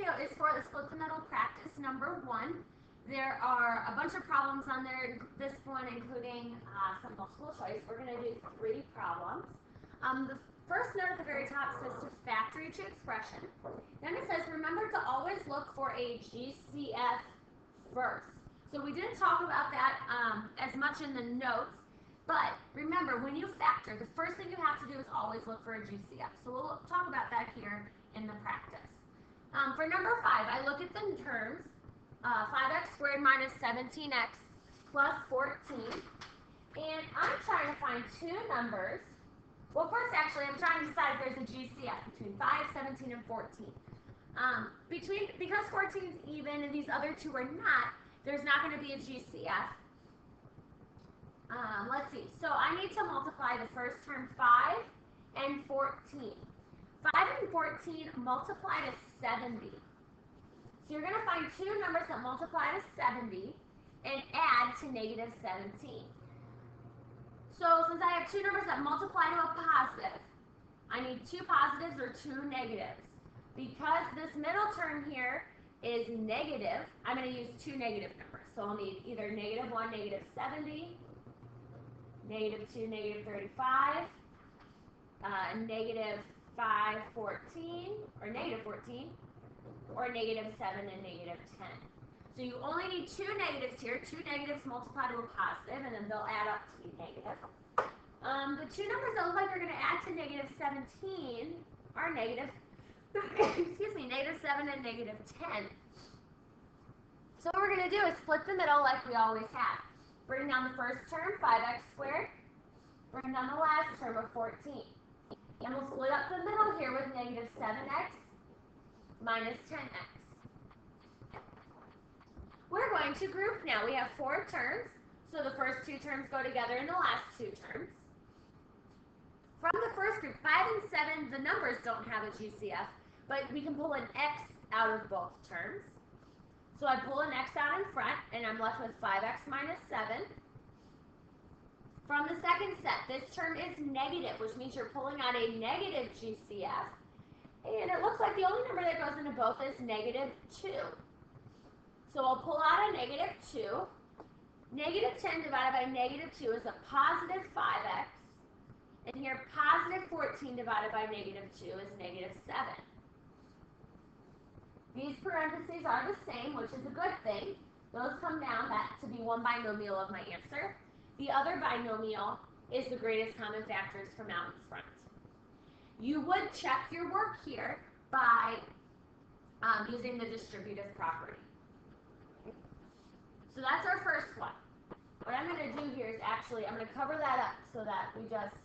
video is for the split the middle practice number 1. There are a bunch of problems on there, this one including some multiple choice. We're going to do 3 problems. The first note at the very top says to factor each expression. Then it says remember to always look for a GCF first. So we didn't talk about that as much in the notes, but remember when you factor, the first thing you have to do is always look for a GCF. So we'll talk about that here in the practice. For number 5, I look at the terms 5x squared minus 17x plus 14, and I'm trying to find 2 numbers. Well, first, actually, I'm trying to decide if there's a GCF between 5, 17, and 14. Because 14 is even and these other 2 are not, there's not going to be a GCF. Let's see. So I need to multiply the first term 5 and 14. 5 and 14 multiply to 70. So you're going to find 2 numbers that multiply to 70 and add to negative 17. So since I have 2 numbers that multiply to a positive, I need 2 positives or 2 negatives. Because this middle term here is negative, I'm going to use 2 negative numbers. So I'll need either negative 1, negative 70, negative 2, negative 35, negative 5, 14, or negative 14, or negative 7 and negative 10. So you only need 2 negatives here. 2 negatives multiply to a positive, and then they'll add up to be negative. The 2 numbers that look like they're going to add to negative 17 are negative, excuse me, negative 7 and negative 10. So what we're going to do is split the middle like we always have. Bring down the first term, 5x squared. Bring down the last term of 14. And we'll split up the middle here with negative 7x minus 10x. We're going to group now. We have 4 terms, so the first 2 terms go together in the last 2 terms. From the first group, 5 and 7, the numbers don't have a GCF, but we can pull an x out of both terms. So I pull an x out in front, and I'm left with 5x minus 7. From the second set, this term is negative, which means you're pulling out a negative GCF. And it looks like the only number that goes into both is negative 2. So I'll pull out a negative 2. Negative 10 divided by negative 2 is a positive 5x. And here, positive 14 divided by negative 2 is negative 7. These parentheses are the same, which is a good thing. Those come down to be one binomial of my answer. The other binomial is the greatest common factors from out in front. You would check your work here by using the distributive property. So that's our first one. What I'm going to do here is actually, I'm going to cover that up so that we just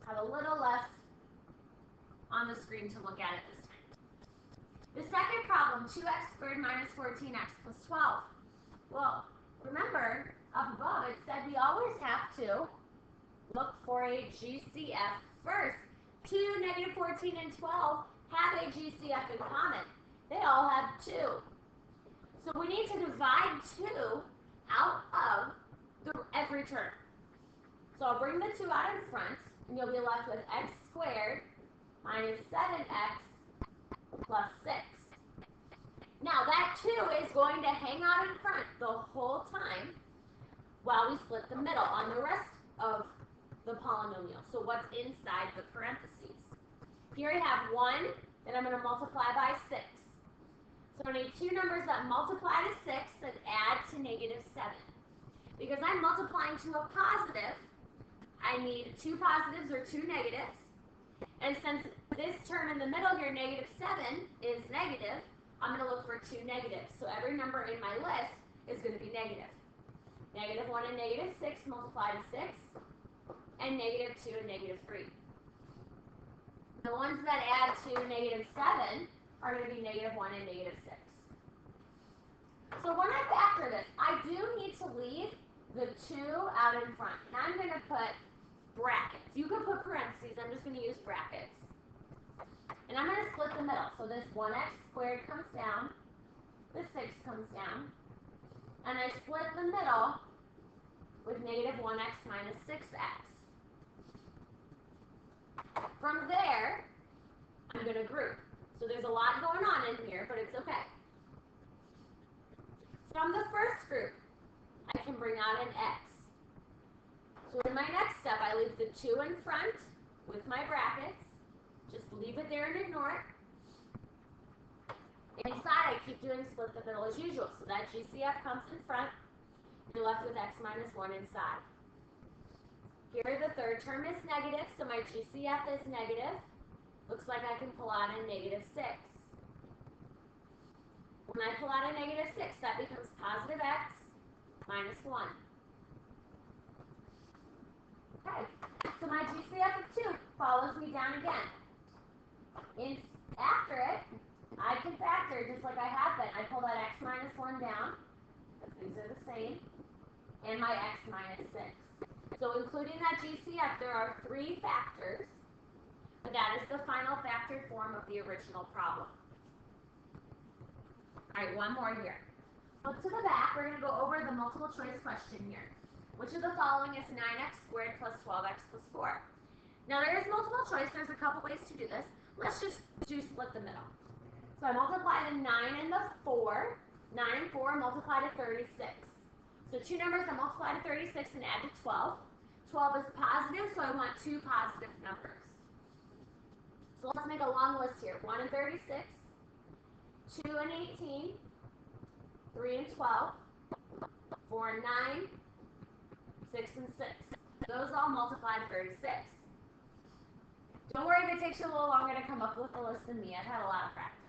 have a little less on the screen to look at it this time. The second problem, 2x squared minus 14x plus 12. Well, remember, up above it said we always have to look for a GCF first. 2, negative 14, and 12 have a GCF in common. They all have 2. So we need to divide 2 out of every term. So I'll bring the 2 out in front, and you'll be left with x squared minus 7x plus 6. Now that 2 is going to hang out in front the whole time while we split the middle on the rest of the polynomial. So what's inside the parentheses? Here I have 1 that I'm going to multiply by 6. So I need 2 numbers that multiply to 6 and add to negative 7. Because I'm multiplying to a positive, I need 2 positives or 2 negatives. And since this term in the middle here, negative 7, is negative, I'm going to look for 2 negatives. So every number in my list is going to be negative. Negative 1 and negative 6 multiply to 6, and negative 2 and negative 3. The ones that add to negative 7 are going to be negative 1 and negative 6. So when I factor this, I do need to leave the 2 out in front. And I'm going to put brackets. You can put parentheses. I'm just going to use brackets. And I'm going to split the middle. So this 1x squared comes down. This 6 comes down. And I split the middle with negative 1x minus 6x. From there, I'm going to group. So there's a lot going on in here, but it's okay. From the first group, I can bring out an x. So in my next step, I leave the 2 in front with my brackets. Just leave it there and ignore it. Inside, I keep doing split the middle as usual. So that GCF comes in front. You're left with x minus 1 inside. Here, the third term is negative, so my GCF is negative. Looks like I can pull out a negative 6. When I pull out a negative 6, that becomes positive x minus 1. Okay, so my GCF of 2 follows me down again. After it, I can factor just like I have been. I pull that x minus 1 down, because these are the same, and my x minus 6. So including that GCF, there are 3 factors, but that is the final factored form of the original problem. All right, one more here. Look to the back. We're going to go over the multiple choice question here. Which of the following is 9x squared plus 12x plus 4? Now there is multiple choice. There's a couple ways to do this. Let's just do split the middle. So I multiply the 9 and the 4. 9 and 4 multiply to 36. So 2 numbers that multiply to 36 and add to 12. 12 is positive, so I want 2 positive numbers. So let's make a long list here. 1 and 36, 2 and 18, 3 and 12, 4 and 9, 6 and 6. Those all multiply to 36. Don't worry if it takes you a little longer to come up with the list than me. I've had a lot of practice.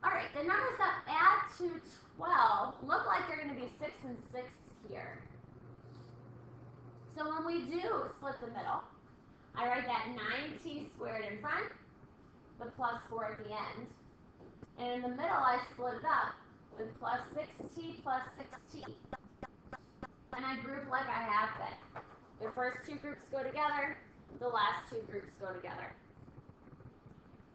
All right, the numbers that add to 12 look like they're going to be 6 and 6 here. So when we do split the middle, I write that 9t squared in front, the plus 4 at the end. And in the middle, I split it up with plus 6t plus 6t. And I group like I have been. The first 2 groups go together, the last 2 groups go together.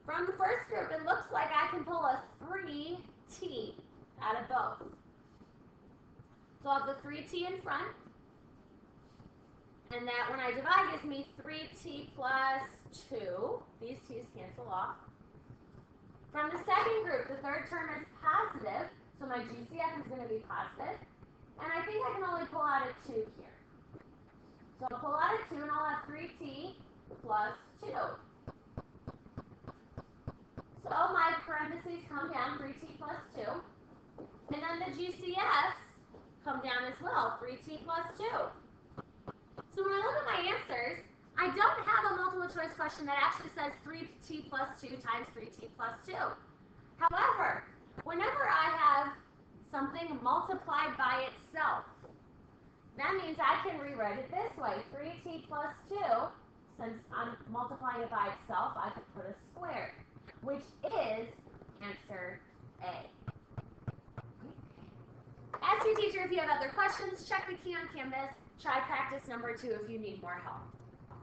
From the first group, it looks like I can pull a 3t out of both. So I'll have the 3t in front, and that when I divide gives me 3t plus 2. These t's cancel off. From the second group, the third term is positive, so my GCF is going to be positive. And I think I can only pull out a 2 here. So I'll pull out a 2 and I'll have 3t plus 2. So my parentheses come down, 3t plus 2. And then the GCFs come down as well, 3t plus 2. So when I look at my answers, I don't have a multiple choice question that actually says 3t plus 2 times 3t plus 2. However, whenever I have something multiplied by itself, that means I can rewrite it this way. 3t plus 2, since I'm multiplying it by itself, I could put a square, which is answer A. Ask your teacher if you have other questions. Check the key on Canvas. Try practice number 2 if you need more help.